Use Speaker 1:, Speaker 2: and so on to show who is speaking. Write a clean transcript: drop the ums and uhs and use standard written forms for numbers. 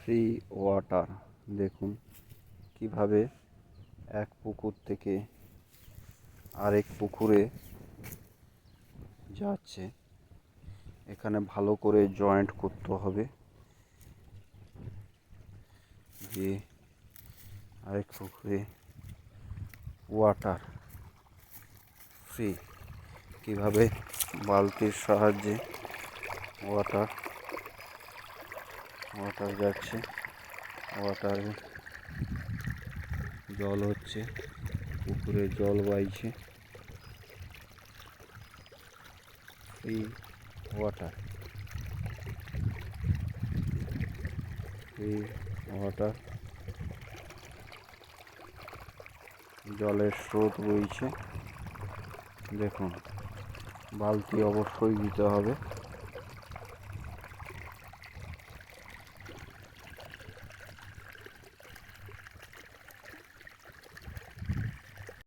Speaker 1: Free water. দেখুন কিভাবে এক পুকুর থেকে আরেক পুকুরে যাচ্ছে। এখানে ভালো করে জয়েন্ট করতে হবে, দিয়ে আরেক পুকুরে ওয়াটার ফ্রি। কিভাবে বালতির সাহায্যে ওয়াটার যাচ্ছে, ওয়াটারে জল হচ্ছে, পুকুরে জল বাইছে। Free water, free water. জলের স্রোত বইছে। দেখুন বালতি অবশ্যই দিতে হবে।